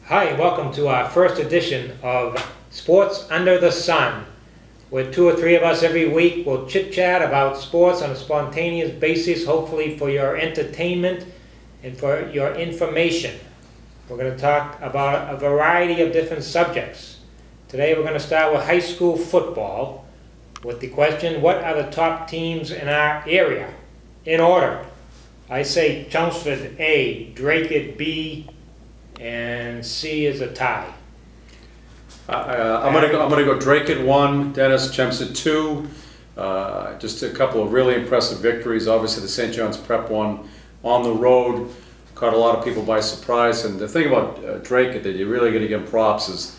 Hi, welcome to our first edition of Sports Under the Sun, where two or three of us every week will chit-chat about sports on a spontaneous basis, hopefully for your entertainment and for your information. We're going to talk about a variety of different subjects. Today we're going to start with high school football with the question, what are the top teams in our area? In order, I say Chelmsford A, Drake at B, and C is a tie. I'm gonna go Drake at 1, Dennis, Chelmsford 2. Just a couple of really impressive victories. Obviously, the St. John's Prep one on the road caught a lot of people by surprise. And the thing about Drake that you're really going to give him props is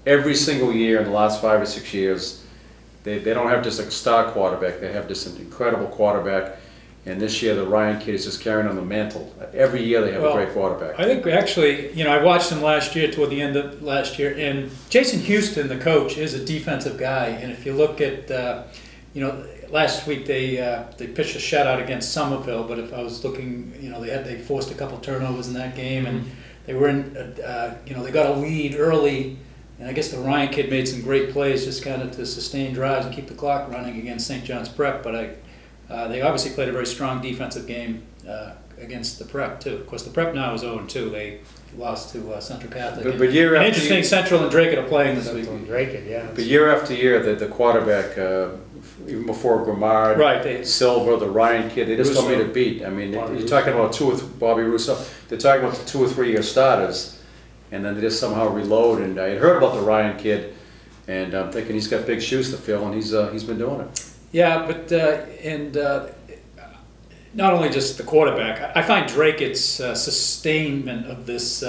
every single year in the last 5 or 6 years, they don't have just a star quarterback. They have just an incredible quarterback. And this year, the Ryan kid is just carrying on the mantle. Every year, they have a great quarterback. I think actually, I watched him last year, toward the end of last year, and Jason Houston, the coach, is a defensive guy. And if you look at, last week they pitched a shutout against Somerville, but if I was looking, they forced a couple turnovers in that game, and they were in, they got a lead early. And I guess the Ryan kid made some great plays, just kind of to sustain drives and keep the clock running against St. John's Prep. But they obviously played a very strong defensive game against the Prep, too. Of course, the Prep now is 0-2. They lost to Central Catholic. But year after interesting, year, Central and Drake are playing this week. Drake, yeah. But year after year, the quarterback, even before Grimard, right, Silver, the Ryan kid, they just told me to beat. I mean, you're talking about Bobby Russo. They're talking about the 2 or 3 year starters, and then they just somehow reload. And I had heard about the Ryan kid, and I'm thinking he's got big shoes to fill, and he's been doing it. Yeah, but not only just the quarterback. I find Drake's sustainment of this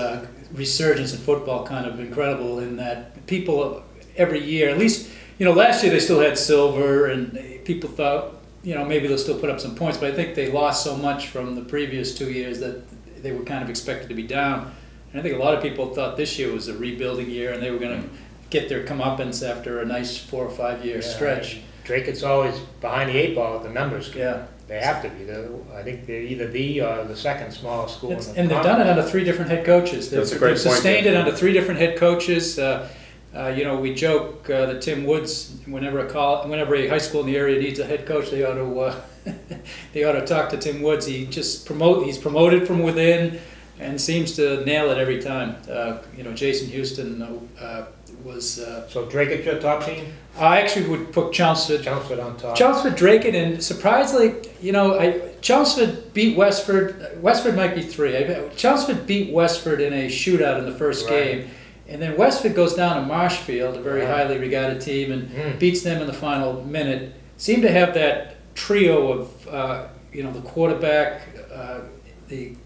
resurgence in football kind of incredible in that people every year, at least, last year they still had Silver and people thought, maybe they'll still put up some points, but I think they lost so much from the previous 2 years that they were kind of expected to be down. And I think a lot of people thought this year was a rebuilding year and they were going to get their comeuppance after a nice 4 or 5 year stretch. Drake is always behind the 8 ball with the numbers. Yeah. They have to be. I think they're either the or the second smallest school in the and they've done it under 3 different head coaches. That's a great point. They've sustained it under 3 different head coaches. We joke that Tim Woods, whenever a high school in the area needs a head coach, they ought to talk to Tim Woods. He's promoted from within and seems to nail it every time. Jason Houston was. So Drake is your top team? I actually would put Chelmsford. Chelmsford on top. Chelmsford, Drake, and surprisingly, Chelmsford beat Westford. Westford might be 3. Chelmsford beat Westford in a shootout in the first game, and then Westford goes down to Marshfield, a very highly regarded team, and beats them in the final minute. Seem to have that trio of the quarterback, the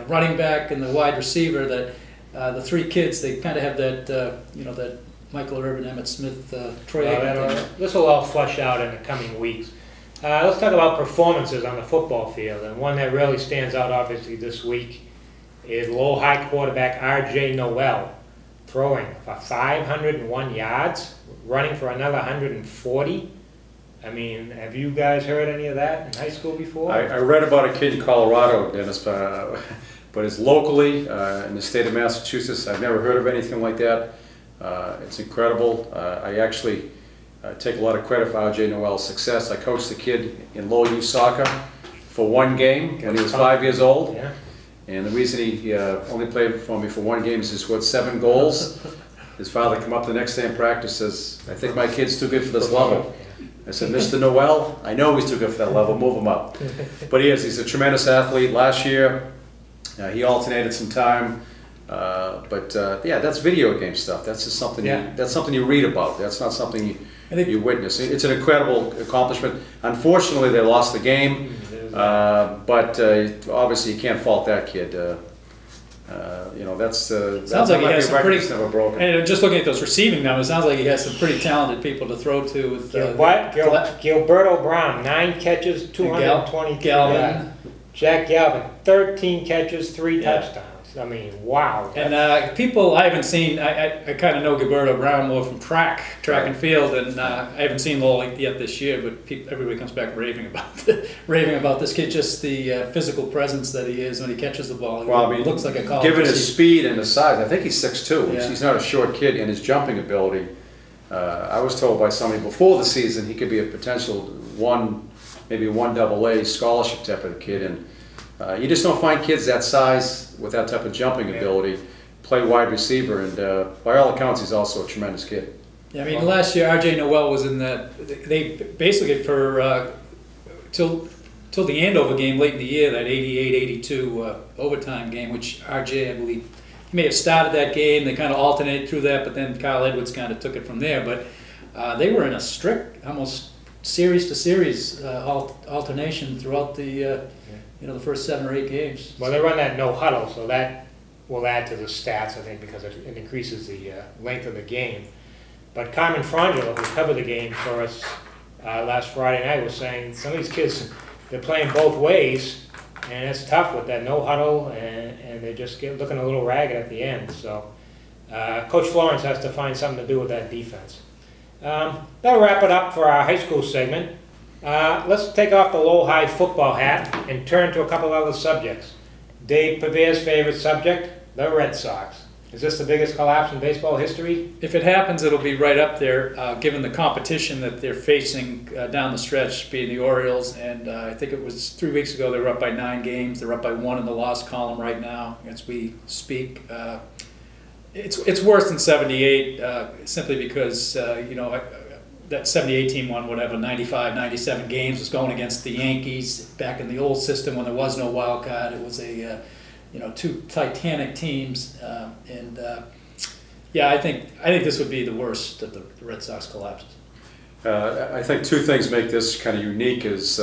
running back, and the wide receiver. That the 3 kids, they kind of have that that Michael Irvin, Emmett Smith, Troy Aikman. This will all flush out in the coming weeks. Let's talk about performances on the football field, and one that really stands out obviously this week is Lowell High quarterback R.J. Noel throwing for 501 yards, running for another 140. I mean, have you guys heard any of that in high school before? I read about a kid in Colorado, Dennis, but it's locally in the state of Massachusetts. I've never heard of anything like that. It's incredible. I actually take a lot of credit for R.J. Noel's success. I coached the kid in Lowell youth soccer for 1 game when he was 5 years old. Yeah. And the reason he only played for me for 1 game is he scored 7 goals. His father came up the next day in practice and says, "I think my kid's too good for this level." I said, "Mr. Noel, I know he's too good for that level. Move him up." But he is. He's a tremendous athlete. Last year, he alternated some time. Yeah, that's video game stuff. That's just something. That's something you read about. That's not something you witness. It's an incredible accomplishment. Unfortunately, they lost the game, but obviously you can't fault that kid. Sounds like he has some pretty. Never broken. And just looking at those receiving numbers, sounds like he has some pretty talented people to throw to. With Gilberto Brown, 9 catches, 220 yards. Jack Galvin, 13 catches, 3 touchdowns. I mean, wow. And people, I haven't seen, I kind of know Gilberto Brown more from track and field, and I haven't seen Lowell yet this year, but everybody comes back raving about this kid, just the physical presence that he is when he catches the ball. Well, I mean, he looks like a college given his speed and his size, I think he's 6'2". Yeah. He's not a short kid, and his jumping ability. I was told by somebody before the season he could be a potential maybe 1AA scholarship type of kid, and you just don't find kids that size with that type of jumping ability play wide receiver, and by all accounts he's also a tremendous kid. Yeah, I mean, last year R.J. Noel was in that. They basically for till the Andover game late in the year, that 88-82 overtime game, which R.J. I believe he may have started that game. They kind of alternated through that, but then Kyle Edwards kind of took it from there. But they were in a strict, almost series to series alternation throughout the the first 7 or 8 games. Well, they run that no huddle, so that will add to the stats, I think, because it increases the length of the game. But Carmen Frangelo, who covered the game for us last Friday night, was saying some of these kids, they're playing both ways, and it's tough with that no huddle, and they just get looking a little ragged at the end. So Coach Florence has to find something to do with that defense. That'll wrap it up for our high school segment. Let's take off the low-high football hat and turn to a couple other subjects. Dave Pevear's favorite subject, the Red Sox. Is this the biggest collapse in baseball history? If it happens, it'll be right up there, given the competition that they're facing down the stretch, being the Orioles. And I think it was 3 weeks ago they were up by 9 games. They're up by 1 in the loss column right now as we speak. It's worse than '78 simply because that '78 team won whatever 95, 97 games, was going against the Yankees back in the old system when there was no wild card. It was a 2 titanic teams, I think this would be the worst of the Red Sox collapses. I think 2 things make this kind of unique. Is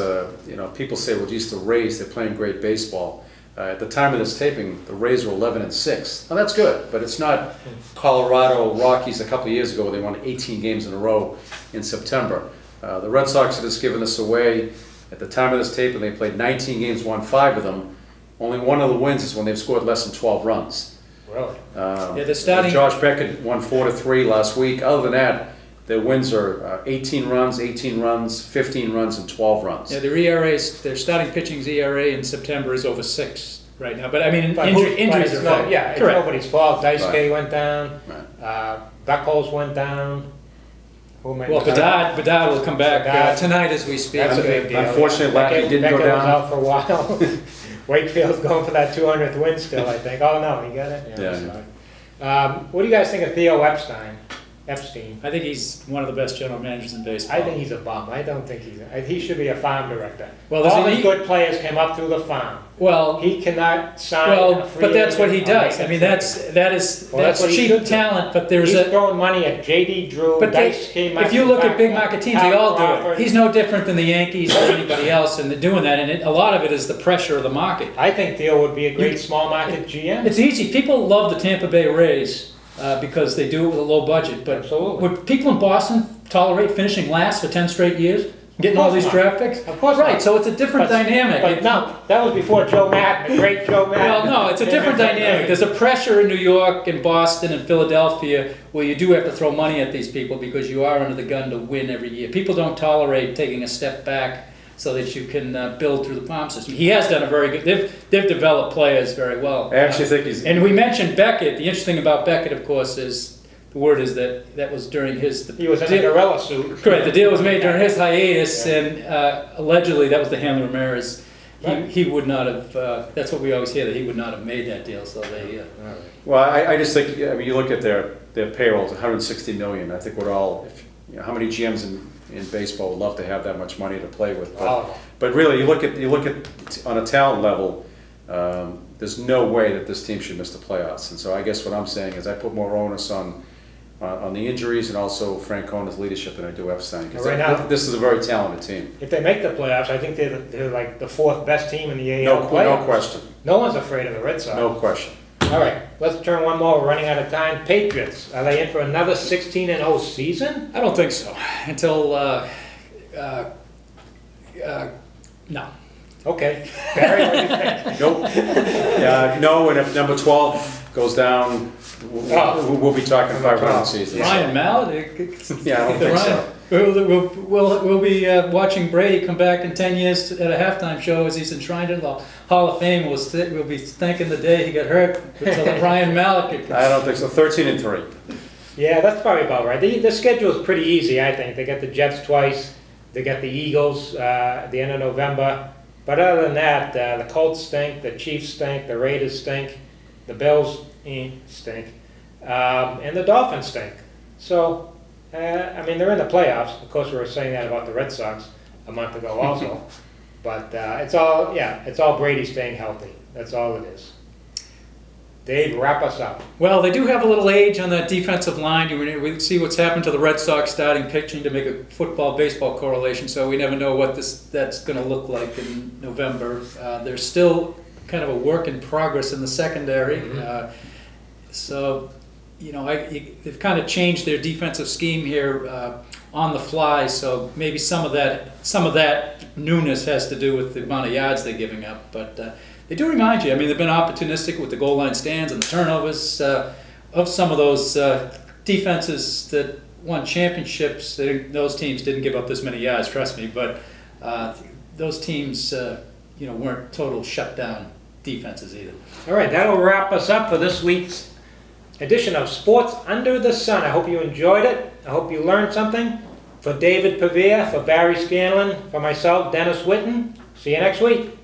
people say, well, geez, the Rays, they're playing great baseball. At the time of this taping, the Rays were 11-6. Now that's good, but it's not Colorado Rockies a couple of years ago where they won 18 games in a row in September. The Red Sox had just given this away at the time of this taping. They played 19 games, won 5 of them. Only one of the wins is when they've scored less than 12 runs. Really? They're starting. Josh Beckett won 4-3 last week. Other than that, their wins are 18 runs, 15 runs, and 12 runs. Yeah, their ERAs, their starting pitching's ERA in September is over 6 right now. But I mean, injuries are correct. It's nobody's fault. Daisuke went down. Right. Buckholz went down. Well, Bedard will come back tonight as we speak. That's a big deal. Unfortunately, Lackey didn't go down. Was out for a while. Wakefield's going for that 200th win still, I think. Oh no, he got it. Yeah. What do you guys think of Theo Epstein? I think he's one of the best general managers in baseball. I think he's a bum. I don't think he should be a farm director. Well, all these good players came up through the farm. Well, he cannot sign. Well, but that's what he does. I mean, that's cheap talent. But he's throwing money at J.D. Drew. But if you look at big market teams, they all do it. He's no different than the Yankees or anybody else, and they're doing that. And a lot of it is the pressure of the market. I think Theo would be a great small market GM. It's easy. People love the Tampa Bay Rays. Because they do it with a low budget. But would people in Boston tolerate finishing last for 10 straight years? Getting all these draft picks? Of course right, not. So it's a different dynamic. But no, that was before Joe Madden, the great Joe Madden. Well, no, it's a different dynamic. There's a pressure in New York and Boston and Philadelphia where you do have to throw money at these people because you are under the gun to win every year. People don't tolerate taking a step back so that you can build through the farm system. He has done a very good. They've developed players very well. I actually think he's. And we mentioned Beckett. The interesting about Beckett, of course, is the word is that was during his. He was in a gorilla suit. Correct. The deal was made during his hiatus, and allegedly that was the Hanley Ramirez. He would not have. That's what we always hear, that he would not have made that deal. So they. Well, I just think. I mean, you look at their payrolls, 160 million. I think we're all. How many GMs in baseball would love to have that much money to play with, but really, you look at on a talent level, there's no way that this team should miss the playoffs. And so I guess what I'm saying is I put more onus on the injuries and also Francona's leadership than I do Epstein. Because this is a very talented team. If they make the playoffs, I think they're like the 4th best team in the AL playoffs. No question. No one's afraid of the Red Sox. No question. All right, let's turn one more. We're running out of time. Patriots, are they in for another 16-0 season? I don't think so. Until no. Okay. Barry, what do you think? Nope. No, and if number 12 goes down, we'll be talking 500 seasons. Ryan Mallett? Yeah, I don't think so. We'll be watching Brady come back in 10 years at a halftime show as he's enshrined in the Hall of Fame. We'll be thanking the day he got hurt until Ryan Mallett could. I don't think so. 13-3. Yeah, that's probably about right. The schedule is pretty easy, I think. They get the Jets twice. They get the Eagles at the end of November. But other than that, the Colts stink, the Chiefs stink, the Raiders stink, the Bills stink, and the Dolphins stink. So, I mean, they're in the playoffs. Of course, we were saying that about the Red Sox a month ago also. But it's all Brady staying healthy. That's all it is. Dave, wrap us up. Well, they do have a little age on that defensive line. We see what's happened to the Red Sox starting pitching to make a football-baseball correlation, so we never know what that's going to look like in November. There's still kind of a work in progress in the secondary. Mm-hmm. So, they've kind of changed their defensive scheme here on the fly, so maybe some of that newness has to do with the amount of yards they're giving up, but they do remind you. I mean, they've been opportunistic with the goal line stands and the turnovers of some of those defenses that won championships. Those teams didn't give up this many yards, trust me. But those teams, weren't total shutdown defenses either. All right, that'll wrap us up for this week's edition of Sports Under the Sun. I hope you enjoyed it. I hope you learned something. For David Pevear, for Barry Scanlon, for myself, Dennis Whitton. See you next week.